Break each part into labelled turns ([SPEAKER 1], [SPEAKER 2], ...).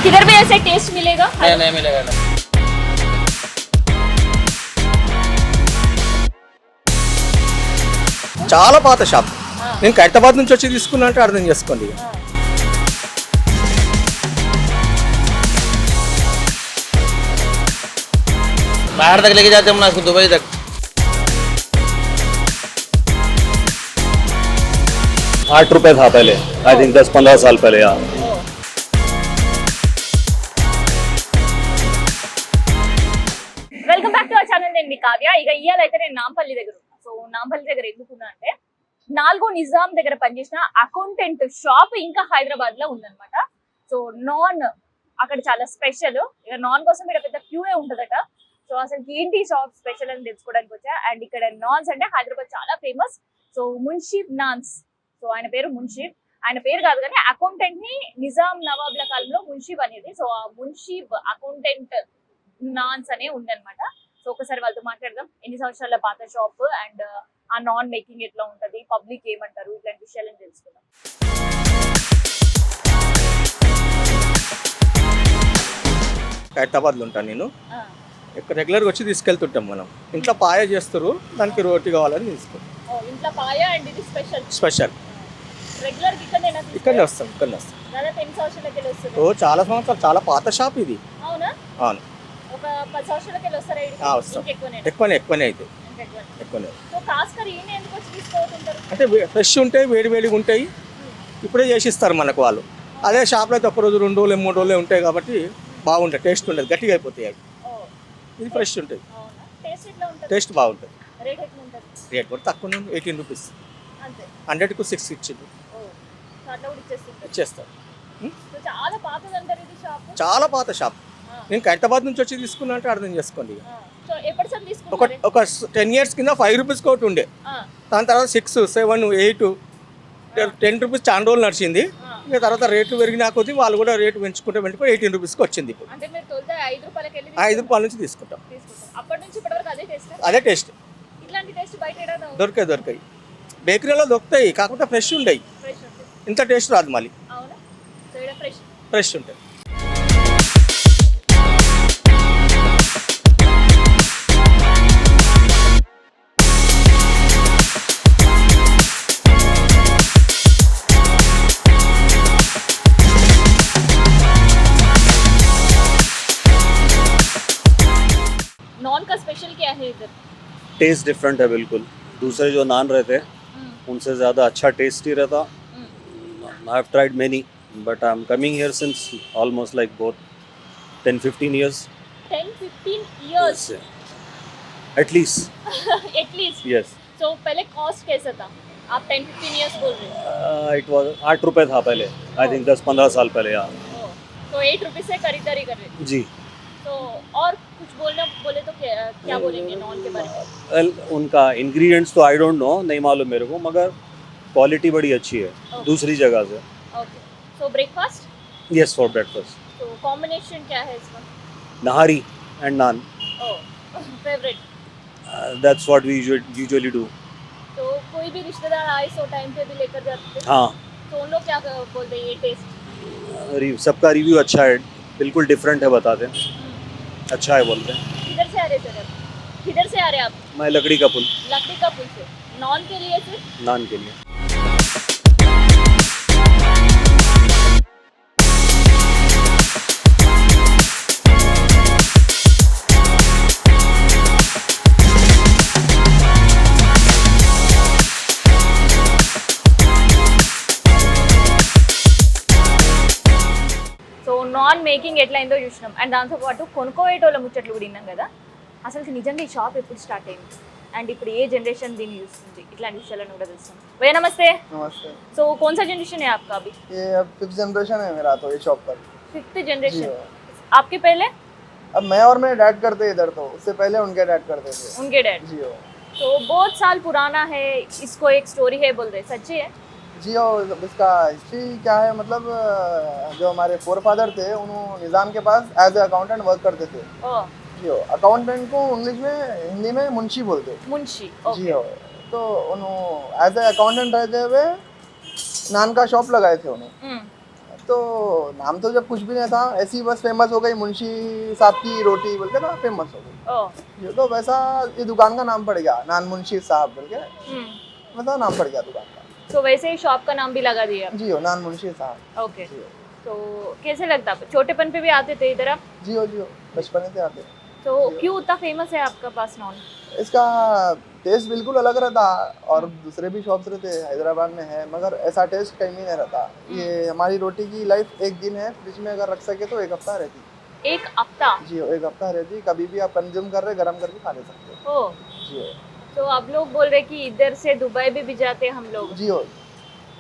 [SPEAKER 1] किधर भी ऐसे टेस्ट मिलेगा?
[SPEAKER 2] नहीं मिलेगा ना।
[SPEAKER 3] చాలా పాత షాప్. నేను హైదరాబాద్ నుంచి వచ్చి తీసుకున్నా అంటే అర్థం చేసుకోండి.
[SPEAKER 2] बाहर तक लेके जाते हैं हम उसको, दुबई तक।
[SPEAKER 4] 8 रुपए था पहले, आई थिंक 10-15 साल पहले यार।
[SPEAKER 1] Welcome back to our channel. నేను మీ కావ్య. ఇక ఇవాళ అయితే నేను నాంపల్లి దగ్గర ఉన్నా. సో నాంపల్లి దగ్గర ఎందుకున్నా అంటే 4 నిజాం దగ్గర పనిచేసిన అకౌంటెంట్ షాప్ ఇంకా హైదరాబాద్ లో ఉందన్నమాట. సో నాన్ అక్కడ చాలా స్పెషల్. ఇక నాన్ కోసం ఇక్కడ పెద్ద క్యూఏ ఉంటదట. సో అసలు ఏంటి షాప్ స్పెషల్ అని తెలుసుకోవడానికి వచ్చా. అండ్ ఇక్కడ నాన్స్ అంటే హైదరాబాద్ చాలా ఫేమస్. సో మున్షిబ్ నాన్స్. సో ఆయన పేరు మున్షిబ్. ఆయన పేరు కాదు కానీ అకౌంటెంట్ ని నిజాం నవాబ్ల కాలంలో మున్షిబ్ అనేది. సో ఆ మున్షిబ్ అకౌంటెంట్ నాన్స్ అనే ఉందన్నమాట. సో ఒకసారి వాళ్ళతో మాట్లాడదాం. ఎన్ని సంవత్సరాల పాత షాప్ అండ్ ఆ నాన్ మేకింగ్ ఎట్లా ఉంటది, పబ్లిక్ ఏమంటారు, ఇట్లాంటి విషయాలను తెలుసుకుందాం.
[SPEAKER 3] హైదరాబాద్లో ఉంటాను నేను. ఇక్కడ రెగ్యులర్గా వచ్చి తీసుకెళ్తుంటాం మనం. ఇంట్లో పాయ చేస్తారు, దానికి రోటీ కావాలని తీసుకుంటాం.
[SPEAKER 1] ఇంట్లో పాయ అండ్ ఇది స్పెషల్.
[SPEAKER 3] స్పెషల్
[SPEAKER 1] రెగ్యులర్
[SPEAKER 3] ఇక్కడనే వస్తాం.
[SPEAKER 1] దాదాపు ఎన్ని సంవత్సరాలకి వస్తుంది?
[SPEAKER 3] ఓ చాలా సంవత్సరాలు, చాలా పాత షాప్ ఇది.
[SPEAKER 1] అవునా?
[SPEAKER 3] అవును,
[SPEAKER 1] ఒక 10 సంవత్సరాలకి వస్తారా?
[SPEAKER 3] వస్తాం.
[SPEAKER 1] ఎక్కువనే
[SPEAKER 3] అయితే ఎక్కువనే.
[SPEAKER 1] సో కాస్కర్ ఈయన ఎందుకు వచ్చి తీసుకోతుంటారు
[SPEAKER 3] అంటే ఫ్రెష్ ఉంటాయి, వేడిగా ఉంటాయి. ఇప్పుడే చేసిస్తారు మనకు వాళ్ళు. అదే షాప్లో అయితే ఒక రోజు 2 రోజులు 3 రోజులే ఉంటాయి కాబట్టి బాగుంటాయి. టేస్ట్ ఉండదు, గట్టిగా అయిపోతాయి అవి. ఇది ఫ్రెష్ ఉంటుంది.
[SPEAKER 1] టేస్ట్ ఎట్లా ఉంటుంది?
[SPEAKER 3] టేస్ట్ బాగుంటుంది.
[SPEAKER 1] రేట్ ఎట్లా ఉంటుంది?
[SPEAKER 3] రేట్ కూడా తక్కువ, 18 రూపీస్.
[SPEAKER 1] అంతే.
[SPEAKER 3] 100కు 6 ఇచ్చింది.
[SPEAKER 1] అట్లా కూడా
[SPEAKER 3] ఇచ్చేస్తారు.
[SPEAKER 1] సో చాలా పాతది అంటారు ఇది షాప్.
[SPEAKER 3] చాలా పాత షాప్. నేను హైదరాబాద్ నుంచి వచ్చి తీసుకున్నా అంటే అర్థం చేసుకోండి.
[SPEAKER 1] సో ఎప్పటిసారి తీసుకుంటారు?
[SPEAKER 3] ఒక 10 years కింద 5 రూపీస్కి ఒకటి ఉండే. దాని తర్వాత 6, 7, 8, 10 రూపీస్ చాలా రోజులు నడిచింది. ఇక తర్వాత రేట్లు పెరిగినా కొద్దీ వాళ్ళు కూడా రేటు పెంచుకుంటే 18 రూపీస్కి వచ్చింది. ఇప్పుడు
[SPEAKER 1] అంటే మీరు తొలితే 5 రూపాయలకి వెళ్ళి
[SPEAKER 3] 5 రూపాయల నుంచి తీసుకుంటాం.
[SPEAKER 1] అప్పటి నుంచి ఇప్పటివరకు అదే టేస్ట్.
[SPEAKER 3] అదే టేస్ట్.
[SPEAKER 1] ఇట్లాంటి టేస్ట్ బయట ఏదైనా
[SPEAKER 3] దొరికాయి. బేకరీలో దొరుకుతాయి, కాకపోతే ఫ్రెష్ ఉండయి.
[SPEAKER 1] ఫ్రెష్ ఉంటుంది.
[SPEAKER 3] ఇంత టేస్ట్ రాదు మళ్ళీ.
[SPEAKER 1] అవునా? సో ఇక్కడ
[SPEAKER 3] ఫ్రెష్ ఉంటాయి.
[SPEAKER 1] नॉन का स्पेशल क्या है इधर?
[SPEAKER 4] टेस्ट डिफरेंट है बिल्कुल। दूसरे जो नान रहते उनसे ज़्यादा अच्छा टेस्ट ही रहता। I have tried many but I am coming here since almost like both 10-15 years
[SPEAKER 1] 10-15 years
[SPEAKER 4] at least.
[SPEAKER 1] At least.
[SPEAKER 4] Yes.
[SPEAKER 1] So पहले कॉस्ट कैसा था? आप 10-15 years बोल रहे हैं.
[SPEAKER 4] इट वाज 8 रुपए था पहले, आई थिंक 10-15 साल पहले यार।
[SPEAKER 1] तो 8 रुपए से खरीदारी कर रहे थे
[SPEAKER 4] जी।
[SPEAKER 1] तो और कुछ बोले तो क्या बोलेंगे नॉन के बारे में?
[SPEAKER 4] वेल उनका इंग्रेडिएंट्स तो आई डोंट नो, नहीं मालूम मेरे को, मगर क्वालिटी बड़ी अच्छी है दूसरी जगह से।
[SPEAKER 1] Okay. So breakfast?
[SPEAKER 4] Yes, for breakfast.
[SPEAKER 1] तो कॉम्बिनेशन क्या है इसका?
[SPEAKER 4] Nihari and naan.
[SPEAKER 1] Oh, favourite.
[SPEAKER 4] That's what we usually do.
[SPEAKER 1] तो कोई भी रिश्तेदार आए सो टाइम पे भी लेकर जाते थे?
[SPEAKER 4] हाँ।
[SPEAKER 1] तो उन लोग क्या बोलते हैं ये टेस्ट?
[SPEAKER 4] सबका रिव्यू अच्छा है, बिल्कुल डिफरेंट है बताते हैं, अच्छा है बोलते हैं।
[SPEAKER 1] किधर से आ रहे थे आप? किधर से आ रहे हैं आप?
[SPEAKER 4] मैं लकड़ी का पुल।
[SPEAKER 1] लकड़ी का पुल से नॉन के लिए से?
[SPEAKER 4] नान के लिए।
[SPEAKER 1] సో నాన్ మేకింగ్ ఎట్లయిందో చూసినాం. అండ్ దాంతోపాటు కొనుక్కోయేటోళ్ళ ముచ్చట్లు కూడా విన్నాం కదా. అసలు నిజంగా ఈ షాప్ ఎప్పుడు స్టార్ట్ అయింది అండ్ ఇప్పుడు ఏ जनरेशन దీన్ని చూస్తుంది, ఇట్లాంటి విషయాలను కూడా తెలుస్తాం. भैया नमस्ते.
[SPEAKER 5] नमस्ते.
[SPEAKER 1] सो कौन सा जनरेशन है आपका अभी?
[SPEAKER 5] ये अब 5th जनरेशन है मेरा तो ये शॉप पर.
[SPEAKER 1] 5th generation. आपके पहले?
[SPEAKER 5] अब मैं और मेरे डैड करते इधर, तो उससे पहले उनके डैड करते थे.
[SPEAKER 1] उनके डैड.
[SPEAKER 5] जी हो.
[SPEAKER 1] तो बहुत साल पुराना है, इसको एक स्टोरी है बोल रहे, सच्ची है?
[SPEAKER 5] जी हो. इसका हिस्ट्री क्या है, मतलब जो हमारे फोर फादर थे उन्होंने निज़ाम के पास एज ए अकाउंटेंट वर्क करते थे.
[SPEAKER 1] ओह.
[SPEAKER 5] जी हो. अकाउंटेंट को इंग्लिश में, हिंदी में मुंशी बोलते.
[SPEAKER 1] मुंशी.
[SPEAKER 5] जी हो. तो उन्होंने एज ए अकाउंटेंट रहते हुए नान का शॉप लगाए थे उन्होंने. तो नाम तो जब कुछ भी नहीं था, ऐसी बस फेमस हो गई, मुंशी साहब की रोटी बोल के ना फेमस हो गई।
[SPEAKER 1] ओह
[SPEAKER 5] ये तो वैसा ये दुकान का नाम पड़ गया, नान मुंशी साहब बोल के
[SPEAKER 1] हम्म
[SPEAKER 5] वैसा नाम पड़ गया दुकान का।
[SPEAKER 1] तो वैसे ही शॉप का नाम भी लगा दिया।
[SPEAKER 5] जी हो, नान मुंशी साहब।
[SPEAKER 1] ओके
[SPEAKER 5] जी हो,
[SPEAKER 1] तो कैसे लगता है छोटेपन पे भी आते थे इधर आप?
[SPEAKER 5] जी हो, जी हो, बचपन से आते।
[SPEAKER 1] तो क्यों उतना फेमस है आपका पास नॉन?
[SPEAKER 5] इसका टेस्ट बिल्कुल अलग रहता, और दूसरे भी शॉप्स रहते हैदराबाद में है, मगर ऐसा टेस्ट कहीं नहीं रहता। ये हमारी रोटी की लाइफ एक दिन है, फ्रिज में अगर रख सके तो एक हफ्ता रहती।
[SPEAKER 1] एक हफ्ता?
[SPEAKER 5] जी हो, एक हफ्ता रहती, कभी भी आप कंज्यूम कर रहे गर्म करके खा ले सकते हो।
[SPEAKER 1] ओ
[SPEAKER 5] जी हो,
[SPEAKER 1] तो अब लोग बोल रहे कि इधर से दुबई भी जाते हम लोग
[SPEAKER 5] जी हो।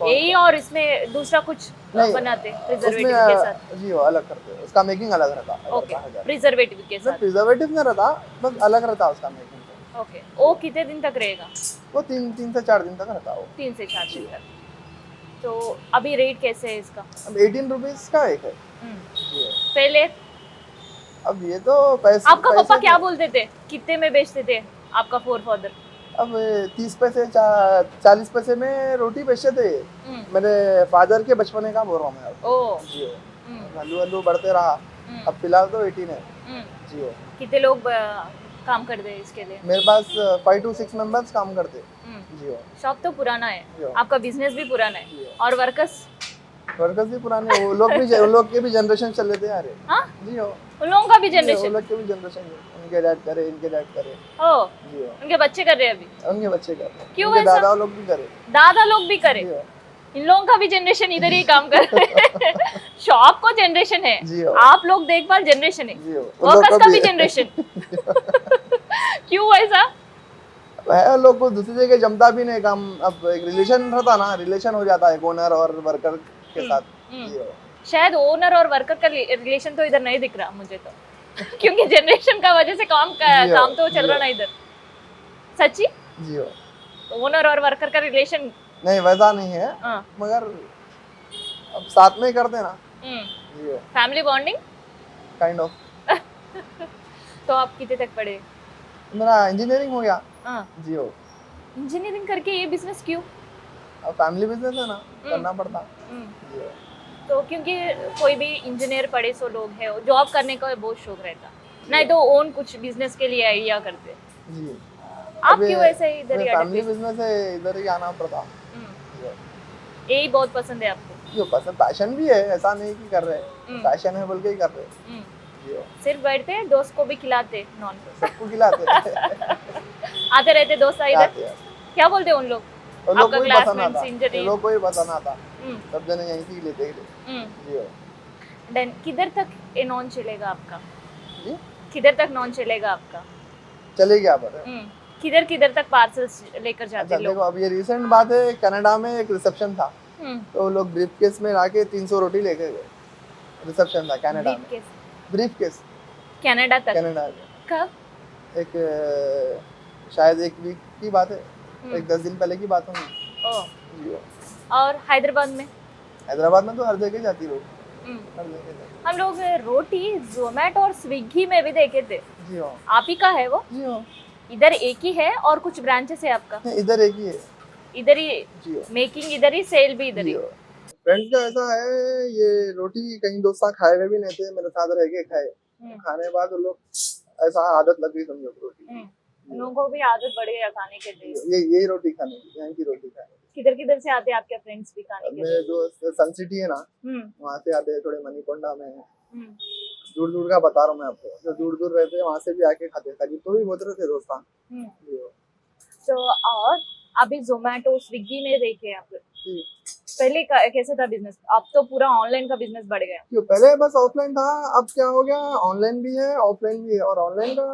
[SPEAKER 1] यही, और इसमें दूसरा कुछ
[SPEAKER 5] नहीं,
[SPEAKER 1] बनाते प्रिजर्वेटिव
[SPEAKER 5] उसमें
[SPEAKER 1] के साथ?
[SPEAKER 5] जी हो, अलग करते हैं, उसका मेकिंग अलग रहता।
[SPEAKER 1] ओके प्रिजर्वेटिव के साथ।
[SPEAKER 5] प्रिजर्वेटिव नहीं रहता, बस अलग रहता उसका मेकिंग।
[SPEAKER 1] ओके वो कितने दिन तक रहेगा?
[SPEAKER 5] वो 3 से 4 दिन तक रहता वो।
[SPEAKER 1] 3 से 4 दिन तक। तो अभी रेट कैसे है इसका?
[SPEAKER 5] अब 18 रुपीज का एक है। जी हो।
[SPEAKER 1] पहले
[SPEAKER 5] अब ये तो पैसे,
[SPEAKER 1] आपका पापा
[SPEAKER 5] पैसे
[SPEAKER 1] क्या बोलते थे, कितने में बेचते थे आपका फोर फादर?
[SPEAKER 5] अब 30 पैसे 40 पैसे में रोटी बेचते थे। मेरे फादर के बचपने का बोल रहा हूँ मैं अब।
[SPEAKER 1] ओ
[SPEAKER 5] जी हो, हल्लू हल्लू बढ़ते रहा, अब फिलहाल तो 18 है। जी हो,
[SPEAKER 1] कितने लोग काम करते हैं इसके लिए?
[SPEAKER 5] मेरे पास 5 to 6 मेंबर्स काम करते। जी हो,
[SPEAKER 1] शॉप तो पुराना है,
[SPEAKER 5] जी हो।
[SPEAKER 1] आपका बिजनेस भी पुराना
[SPEAKER 5] जी
[SPEAKER 1] है,
[SPEAKER 5] हो।
[SPEAKER 1] और वर्कर्स
[SPEAKER 5] वर्कर्स भी पुराने, वो लोग भी उन लोग के भी जनरेशन चल रहे थे यार।
[SPEAKER 1] हाँ
[SPEAKER 5] जी हो,
[SPEAKER 1] उन लोगों का भी
[SPEAKER 5] जी हो, उन
[SPEAKER 1] जनरेशन?
[SPEAKER 5] लोग के भी जनरेशन, उनके डैड करे, इनके डैड करे।
[SPEAKER 1] ओ
[SPEAKER 5] जी हो,
[SPEAKER 1] उनके बच्चे कर रहे हैं अभी?
[SPEAKER 5] उनके बच्चे करे,
[SPEAKER 1] क्यों
[SPEAKER 5] उनके
[SPEAKER 1] ऐसा?
[SPEAKER 5] दादा लोग भी करे।
[SPEAKER 1] दादा लोग भी करे?
[SPEAKER 5] जी हो,
[SPEAKER 1] इन लोगों का भी जनरेशन इधर ही काम कर रहे हैं। शॉप को जनरेशन है,
[SPEAKER 5] जी हो।
[SPEAKER 1] आप लोग देखभाल जनरेशन है,
[SPEAKER 5] जी हो, उन लोग
[SPEAKER 1] वर्कर्स का भी
[SPEAKER 5] भी
[SPEAKER 1] जनरेशन। क्यों ऐसा?
[SPEAKER 5] है, लोग को दूसरी जगह जमता भी नहीं काम। अब एक रिलेशन रहता ना, रिलेशन हो जाता है ओनर और वर्कर के साथ। जी हो,
[SPEAKER 1] शायद ओनर और वर्कर का रिलेशन तो इधर नहीं दिख रहा मुझे तो, क्योंकि जनरेशन का वजह से काम तो चल रहा ना इधर। सच्ची
[SPEAKER 5] जी हो।
[SPEAKER 1] ओनर और वर्कर का रिलेशन?
[SPEAKER 5] नहीं वैसा नहीं है, मगर अब साथ में ही करते ना। जी हो,
[SPEAKER 1] फैमिली बॉन्डिंग
[SPEAKER 5] काइंड ऑफ।
[SPEAKER 1] तो आप कितने तक पढ़े?
[SPEAKER 5] मेरा इंजीनियरिंग हो गया। जी हो,
[SPEAKER 1] इंजीनियरिंग करके ये बिजनेस क्यों?
[SPEAKER 5] अब फैमिली बिजनेस है ना, करना पड़ता। जी हो,
[SPEAKER 1] तो क्योंकि कोई भी इंजीनियर पढ़े सो लोग है, जॉब करने का बहुत शौक रहता, नहीं तो ओन कुछ बिजनेस के लिए आइडिया करते।
[SPEAKER 5] जी
[SPEAKER 1] आप क्यों ऐसे इधर ही
[SPEAKER 5] फैमिली
[SPEAKER 1] अटके?
[SPEAKER 5] बिजनेस है, इधर ही आना पड़ता। जी हो,
[SPEAKER 1] यही बहुत पसंद है आपको?
[SPEAKER 5] जो पसंद पैशन भी है, ऐसा नहीं कि कर रहे, पैशन है बोल के ही कर रहे। जी हो,
[SPEAKER 1] सिर्फ बैठते दोस्त को भी खिलाते नॉन?
[SPEAKER 5] सबको खिलाते।
[SPEAKER 1] आते रहते दोस्त इधर?
[SPEAKER 5] आते हैं।
[SPEAKER 1] क्या बोलते हैं उन लोग?
[SPEAKER 5] उन लोग
[SPEAKER 1] आपका
[SPEAKER 5] को ही पसंद
[SPEAKER 1] क्लासमेट्स,
[SPEAKER 5] आता,
[SPEAKER 1] इंजीनियर?
[SPEAKER 5] उन लोग को ही पसंद आता, सब जने यहीं से लेते ही। जी हो,
[SPEAKER 1] देन किधर तक ये नॉन चलेगा आपका?
[SPEAKER 5] जी
[SPEAKER 1] किधर तक नॉन चलेगा आपका?
[SPEAKER 5] चले गया पर।
[SPEAKER 1] किधर किधर तक पार्सल्स लेकर जाते
[SPEAKER 5] अच्छा
[SPEAKER 1] लोग?
[SPEAKER 5] देखो, अब ये रिसेंट बात है, कनाडा में एक रिसेप्शन था, तो वो लोग ब्रीफ केस में लाके 300 रोटी लेके गए। रिसेप्शन था कनाडा में, ब्रीफ केस,
[SPEAKER 1] कनाडा तक?
[SPEAKER 5] कनाडा में।
[SPEAKER 1] कब?
[SPEAKER 5] एक शायद एक वीक की बात है, एक 10 दिन पहले की बात होगी।
[SPEAKER 1] ओ
[SPEAKER 5] जी हो,
[SPEAKER 1] और हैदराबाद में?
[SPEAKER 5] हैदराबाद में तो हर जगह जाती रोटी, हर जगह जाती।
[SPEAKER 1] हम लोग रोटी जोमेटो और स्विगी में भी देखे थे।
[SPEAKER 5] जी हो,
[SPEAKER 1] आप ही का है वो?
[SPEAKER 5] जी हो,
[SPEAKER 1] इधर एक ही है और कुछ ब्रांचेस है आपका?
[SPEAKER 5] नहीं, इधर एक ही है।
[SPEAKER 1] इधर ही
[SPEAKER 5] जी हो,
[SPEAKER 1] मेकिंग, इधर ही सेल भी इधर
[SPEAKER 5] जी
[SPEAKER 1] ही?
[SPEAKER 5] हो। फ्रेंड्स का ऐसा है, ये रोटी कहीं दोस्त खाए हुए भी नहीं थे, मेरे साथ रह के खाए। खाने के बाद वो लोग ऐसा आदत लग गई समझो रोटी।
[SPEAKER 1] उन लोगों को भी आदत बढ़ गया खाने के लिए।
[SPEAKER 5] यही रोटी खाने की, यहाँ की रोटी खाने की।
[SPEAKER 1] किधर किधर से आते हैं आपके फ्रेंड्स भी खाने के लिए?
[SPEAKER 5] मेरे जो सन सिटी है ना, वहाँ से आते हैं, थोड़े मनीकोंडा में है। दूर दूर का बता रहा हूँ मैं आपको, जो दूर दूर रहते हैं वहाँ से भी आके खाते हैं, करीब तो भी बहुत रहते दोस्तान।
[SPEAKER 1] तो और अभी जोमेटो स्विगी में देखे आप, पहले कैसे था बिजनेस? अब तो पूरा ऑनलाइन का बिजनेस बढ़ गया।
[SPEAKER 5] क्यों, पहले बस ऑफलाइन था, अब क्या हो गया, ऑनलाइन भी है ऑफलाइन भी है, और ऑनलाइन का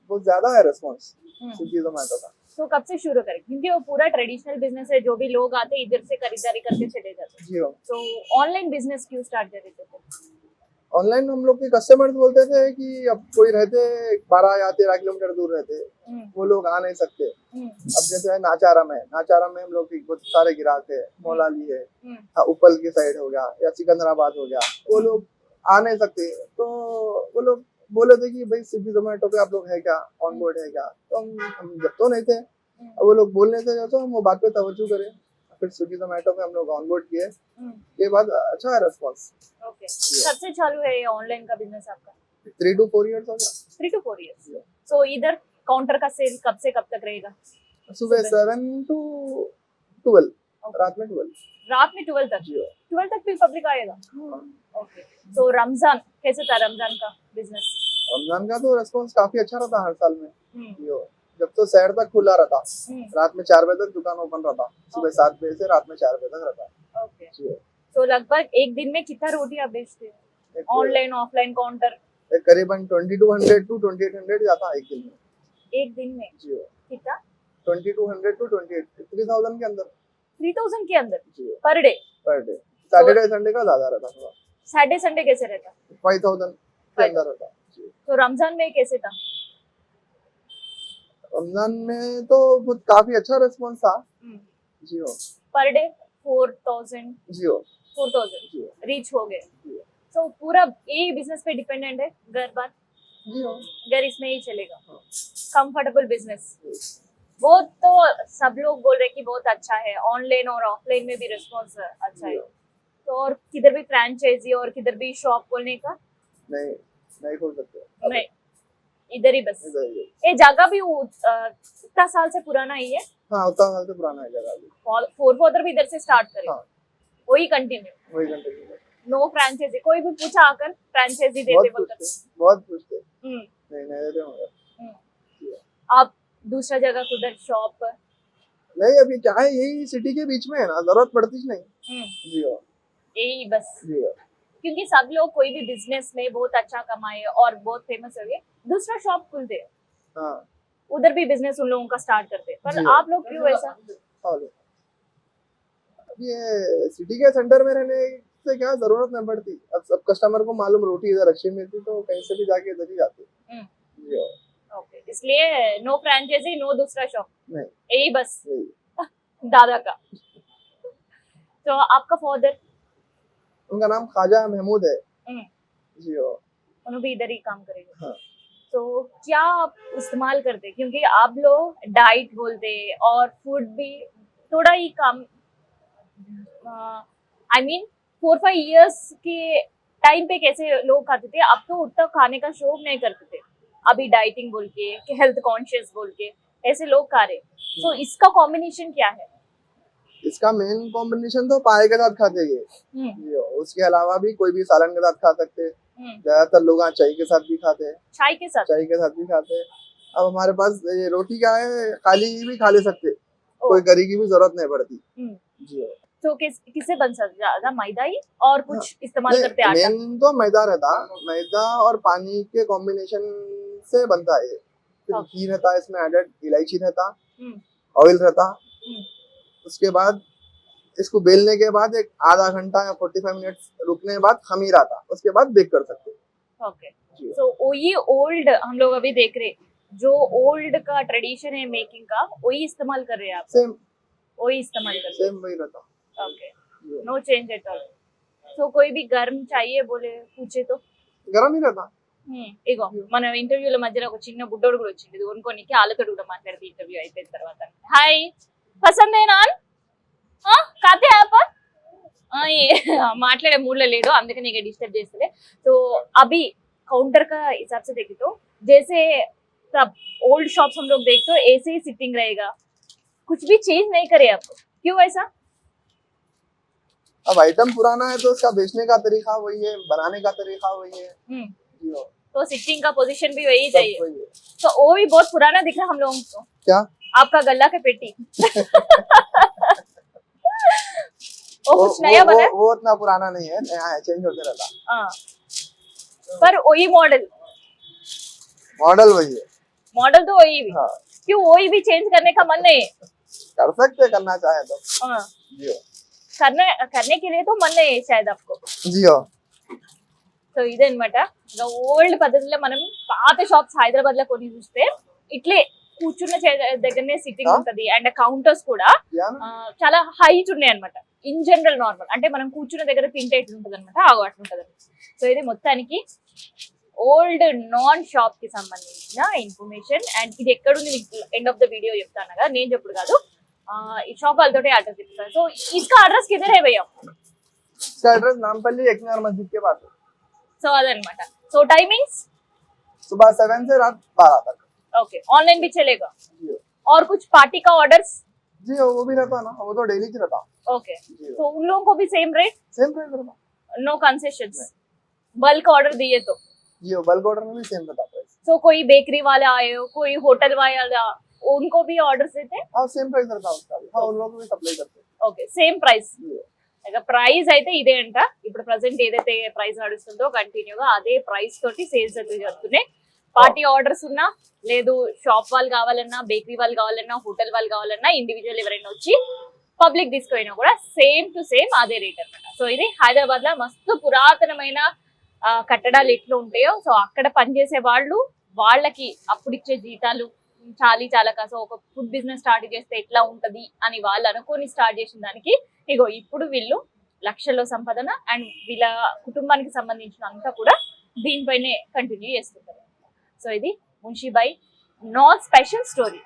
[SPEAKER 5] बहुत ज्यादा है रिस्पॉन्स स्विगी जोमेटो का।
[SPEAKER 1] तो कब से शुरू करें, क्योंकि वो पूरा ट्रेडिशनल बिजनेस है, जो भी लोग आते हैं इधर से खरीदारी करके चले जाते हैं।
[SPEAKER 5] जी हो,
[SPEAKER 1] तो ऑनलाइन बिजनेस क्यों स्टार्ट कर रहे थे?
[SPEAKER 5] ऑनलाइन हम लोग के कस्टमर्स बोलते थे कि अब कोई रहते 12 या 13 किलोमीटर दूर रहते, वो लोग आ नहीं सकते। अब जैसे है नाचाराम में हम लोग की बहुत सारे ग्राहक है, मौलाली है, उपल की साइड हो गया या सिकंदराबाद हो गया, वो लोग आ नहीं सकते। तो वो लोग बोले थे कि भाई स्विगी जोमेटो पे आप लोग है क्या, ऑन बोर्ड है क्या? तो हम जब तो नहीं थे, वो लोग बोलने थे तो हम वो बात पे तवज्जो करें, फिर स्विगी जोमेटो पे हम लोग ऑनबोर्ड किए,
[SPEAKER 1] हम्म,
[SPEAKER 5] के बाद अच्छा है रेस्पॉन्स।
[SPEAKER 1] ओके। कब से चालू है ये ऑनलाइन का बिजनेस आपका?
[SPEAKER 5] 3 to 4 years हो गया।
[SPEAKER 1] 3 to 4 years। सो इधर काउंटर का सेल कब से कब तक रहेगा?
[SPEAKER 5] सुबह 7 to 12, रात में 12।
[SPEAKER 1] रात में 12 तक? 12 तक भी पब्लिक आएगा? ओके। तो रमजान कैसे था, रमजान का बिजनेस?
[SPEAKER 5] रमजान का तो रेस्पॉन्स काफी अच्छा रहता हर साल में।
[SPEAKER 1] हम्म,
[SPEAKER 5] यो, जब तो शहर तक खुला रहता,
[SPEAKER 1] हम्म,
[SPEAKER 5] रात में 4 बजे तक दुकान ओपन रहता, सुबह 7 बजे से रात में 4 बजे तक रहता।
[SPEAKER 1] ओके।
[SPEAKER 5] जी।
[SPEAKER 1] तो लगभग एक दिन में कितना रोटी आप बेचते हैं?
[SPEAKER 5] एक-
[SPEAKER 1] ऑनलाइन ऑफलाइन काउंटर?
[SPEAKER 5] एक करीबन 2200 to 2800 जाता है एक दिन में।
[SPEAKER 1] एक दिन में
[SPEAKER 5] जी,
[SPEAKER 1] कितना?
[SPEAKER 5] 2200 to 28, 3000 के अंदर।
[SPEAKER 1] 3000 के अंदर
[SPEAKER 5] जी,
[SPEAKER 1] per day?
[SPEAKER 5] Per day. Saturday Sunday का ज्यादा रहता थोड़ा,
[SPEAKER 1] सैटरडे संडे कैसे रहता?
[SPEAKER 5] 5000 के अंदर रहता। जी।
[SPEAKER 1] तो रमजान में कैसे था?
[SPEAKER 5] रमजान में तो बहुत काफी अच्छा रेस्पॉन्स था। जी हो,
[SPEAKER 1] पर डे 4000
[SPEAKER 5] जी हो,
[SPEAKER 1] 4000
[SPEAKER 5] जी हो,
[SPEAKER 1] रीच हो गए।
[SPEAKER 5] जी हो,
[SPEAKER 1] तो पूरा यही बिजनेस पे डिपेंडेंट है घर बार?
[SPEAKER 5] जी हो।
[SPEAKER 1] घर इसमें ही चलेगा?
[SPEAKER 5] हाँ।
[SPEAKER 1] Comfortable business. बहुत तो सब लोग बोल रहे कि बहुत अच्छा है, ऑनलाइन और ऑफलाइन में भी रिस्पॉन्स अच्छा है। तो और किधर भी फ्रैंचाइजी और किधर भी शॉप खोलने का?
[SPEAKER 5] नहीं, नहीं खोल सकते।
[SPEAKER 1] नहीं, इधर ही बस।
[SPEAKER 5] इधर ही।
[SPEAKER 1] ये जगह भी उतना साल से पुराना ही है?
[SPEAKER 5] हाँ, उतना साल से पुराना है जगह भी।
[SPEAKER 1] फोर फादर भी इधर से स्टार्ट करे?
[SPEAKER 5] हाँ।
[SPEAKER 1] वही कंटिन्यू?
[SPEAKER 5] वही कंटिन्यू।
[SPEAKER 1] No franchise? कोई भी पूछा आकर फ्रैंचाइजी देते
[SPEAKER 5] बहुत
[SPEAKER 1] बोलकर?
[SPEAKER 5] पूछते, बहुत पूछते।
[SPEAKER 1] हम्म,
[SPEAKER 5] नहीं, नहीं देते होंगे।
[SPEAKER 1] आप दूसरा जगह उधर शॉप?
[SPEAKER 5] नहीं, अभी क्या है, यही सिटी के बीच में है ना, जरूरत पड़ती ही नहीं। जी हो,
[SPEAKER 1] यही बस।
[SPEAKER 5] जी हो।
[SPEAKER 1] क्योंकि सब लोग कोई भी बिजनेस में बहुत अच्छा कमाए और बहुत फेमस हो गए, दूसरा शॉप खुलते हैं,
[SPEAKER 5] हाँ,
[SPEAKER 1] उधर भी बिजनेस उन लोगों का स्टार्ट करते हैं। पर
[SPEAKER 5] जी।
[SPEAKER 1] आप लोग क्यों ऐसा?
[SPEAKER 5] फॉलो। अब ये सिटी के सेंटर में रहने से क्या जरूरत नहीं पड़ती। अब सब कस्टमर को मालूम रोटी इधर अच्छी मिलती तो कहीं से भी जाके इधर ही जाते। जी हो।
[SPEAKER 1] ओके, इसलिए नो फ्रैंचाइजी, नो दूसरा शॉप,
[SPEAKER 5] नहीं,
[SPEAKER 1] यही बस
[SPEAKER 5] नहीं।
[SPEAKER 1] दादा का। तो आपका फादर?
[SPEAKER 5] उनका नाम ख्वाजा महमूद है। जी हो।
[SPEAKER 1] उन्होंने भी इधर ही काम करेंगे?
[SPEAKER 5] हाँ।
[SPEAKER 1] तो क्या आप इस्तेमाल करते? क्योंकि आप लोग डाइट बोलते और फूड भी थोड़ा ही कम, आई मीन 4-5 इयर्स के टाइम पे कैसे लोग खाते थे, अब तो उतना खाने का शौक नहीं करते थे। अभी डाइटिंग बोल के, हेल्थ कॉन्शियस बोल के ऐसे लोग खा रहे। तो इसका कॉम्बिनेशन क्या है?
[SPEAKER 5] इसका मेन कॉम्बिनेशन तो पाए के साथ खाते हैं। जी हो। उसके अलावा भी कोई भी सालन के साथ खा सकते हैं। ज्यादातर लोग चाय के साथ भी खाते हैं।
[SPEAKER 1] चाय के साथ?
[SPEAKER 5] चाय के साथ भी खाते हैं। अब हमारे पास ये रोटी क्या है, खाली भी खा ले सकते, कोई करी की भी जरूरत नहीं पड़ती। जी हो।
[SPEAKER 1] तो किससे बन सकता? ज्यादा मैदा ही और कुछ इस्तेमाल करते हैं? आटा?
[SPEAKER 5] मेन तो मैदा रहता, मैदा और पानी के कॉम्बिनेशन से बनता है। फिर घी रहता है इसमें एडेड, इलायची रहता, ऑयल रहता। उसके बाद इसको बेलने के बाद एक आधा घंटा या 45 मिनट्स रुकने के बाद खमीर आता, उसके बाद बेक कर सकते हैं।
[SPEAKER 1] ओके। सो ये ओल्ड हम लोग अभी देख रहे, जो ओल्ड का ट्रेडिशन है मेकिंग का, वही इस्तेमाल कर रहे हैं आप?
[SPEAKER 5] सेम
[SPEAKER 1] वही इस्तेमाल कर रहे हैं?
[SPEAKER 5] सेम वही रहता।
[SPEAKER 1] Okay, no change at all. So कोई भी गर्म चाहिए बोले पूछे तो
[SPEAKER 5] గరం ही रहता।
[SPEAKER 1] ఇగో మన ఇంటర్వ్యూల మధ్యలో ఒక చిన్న బుడ్డోడు కూడా వచ్చింది, ఇది కొనుక్కోనికి వాళ్ళతో కూడా మాట్లాడితే ఇంటర్వ్యూ అయిపోయిన తర్వాత. హాయ్, పసంద్ है नान? खाते हैं आप? ये మాట్లాడే మూడ్లో లేడు, అందుకని ఇక డిస్టర్బ్ చేస్తలే. तो अभी काउंटर का हिसाब से देखे तो जैसे सब ओल्ड शॉप्स हम लोग देखते हो ऐसे ही सिटिंग रहेगा, कुछ भी चेंज नहीं करे आप, क्यों ऐसा?
[SPEAKER 5] अब आइटम पुराना है तो उसका बेचने का तरीका वही है, बनाने का तरीका वही है। जी हो।
[SPEAKER 1] तो सिटिंग का पोजीशन भी वही चाहिए।
[SPEAKER 5] वही है।
[SPEAKER 1] तो वो भी बहुत पुराना दिख रहा हम लोगों को।
[SPEAKER 5] क्या?
[SPEAKER 1] आपका गल्ला का पेटी वो कुछ नया बना है?
[SPEAKER 5] वो उतना पुराना नहीं है, नया है, चेंज होते रहता।
[SPEAKER 1] हाँ, पर वही मॉडल
[SPEAKER 5] मॉडल वही है।
[SPEAKER 1] मॉडल तो वही भी।
[SPEAKER 5] हाँ।
[SPEAKER 1] क्यों वही भी चेंज करने का मन नहीं है?
[SPEAKER 5] कर सकते, करना चाहे तो।
[SPEAKER 1] हाँ,
[SPEAKER 5] जी हो।
[SPEAKER 1] करने के लिए तो मन नहीं है शायद आपको।
[SPEAKER 5] जी हो।
[SPEAKER 1] సో ఇదే అనమాట ఓల్డ్ పద్ధతిలో మనం పాత షాప్స్ హైదరాబాద్ లో కొన్ని చూస్తే ఇట్లే కూర్చున్న దగ్గరనే సిట్టింగ్ ఉంటది, అండ్ కౌంటర్స్ కూడా చాలా హైట్ ఉన్నాయి అనమాట. ఇన్ జనరల్ నార్మల్ అంటే మనం కూర్చున్న దగ్గర తింటే ఎట్లుంటది అనమాట, అట్లుంటది. సో ఇది మొత్తానికి ఓల్డ్ నాన్ షాప్ కి సంబంధించిన ఇన్ఫర్మేషన్. అండ్ ఇది ఎక్కడుంది ఎండ్ ఆఫ్ ద వీడియో చెప్తాను కదా, నేను చెప్పుడు కాదు, इस शॉप वाले तोटे एड्रेस इप्पाరు सो इसका एड्रेस किधर है भैया
[SPEAKER 5] इसका एड्रेस नामपल्ली एकनार मस्जिद के पास है।
[SPEAKER 1] सो అదన్నమాట సో టైమింగ్స్
[SPEAKER 5] सुबह 7 से रात 12 तक।
[SPEAKER 1] ओके ऑनलाइन भी चलेगा
[SPEAKER 5] जी
[SPEAKER 1] और कुछ पार्टी का ऑर्डर्स
[SPEAKER 5] जी वो भी रहता ना, वो तो डेली च रहता।
[SPEAKER 1] ओके तो उन लोगों को भी सेम रेट
[SPEAKER 5] सेम प्राइस रहता
[SPEAKER 1] नो कंसेशंस बल्क ऑर्डर दिए तो
[SPEAKER 5] जी, वो बल्क ऑर्डर में भी सेम रहता प्राइस।
[SPEAKER 1] सो कोई बेकरी वाला आए हो कोई होटल वाला उनको भी ऑर्डर्स देते हैं
[SPEAKER 5] हाँ सेम प्राइस रहता उसका भी। हाँ उन लोगों को भी सप्लाई करते हैं।
[SPEAKER 1] ఓకే సేమ్ ప్రైస్
[SPEAKER 5] जी
[SPEAKER 1] ఇక ప్రైస్ అయితే ఇదే అంట ఇప్పుడు ప్రెసెంట్ ఏదైతే ప్రైస్ నడుస్తుందో కంటిన్యూగా అదే ప్రైస్ తోటి సేల్స్ అయితే జరుగుతున్నాయి పార్టీ ఆర్డర్స్ ఉన్నా లేదు షాప్ వాళ్ళు కావాలన్నా బేకరీ వాళ్ళు కావాలన్నా హోటల్ వాళ్ళు కావాలన్నా ఇండివిజువల్ ఎవరైనా వచ్చి పబ్లిక్ తీసుకుపోయినా కూడా సేమ్ టు సేమ్ అదే రేట్ అన్నమాట సో ఇది హైదరాబాద్ లో మస్తు పురాతనమైన కట్టడాలు ఎట్లా ఉంటాయో సో అక్కడ పనిచేసే వాళ్ళు వాళ్ళకి అప్పుడు ఇచ్చే జీతాలు చాలా కాసో ఒక ఫుడ్ బిజినెస్ స్టార్ట్ చేస్తే ఎట్లా ఉంటది అని వాళ్ళు అనుకొని స్టార్ట్ చేసిన దానికి ఇగో ఇప్పుడు వీళ్ళు లక్షల్లో సంపాదన అండ్ వీళ్ళ కుటుంబానికి సంబంధించిన అంతా కూడా దీనిపైనే కంటిన్యూ చేస్తుంటారు సో ఇది మున్షిబాయ్ నాట్ స్పెషల్ స్టోరీ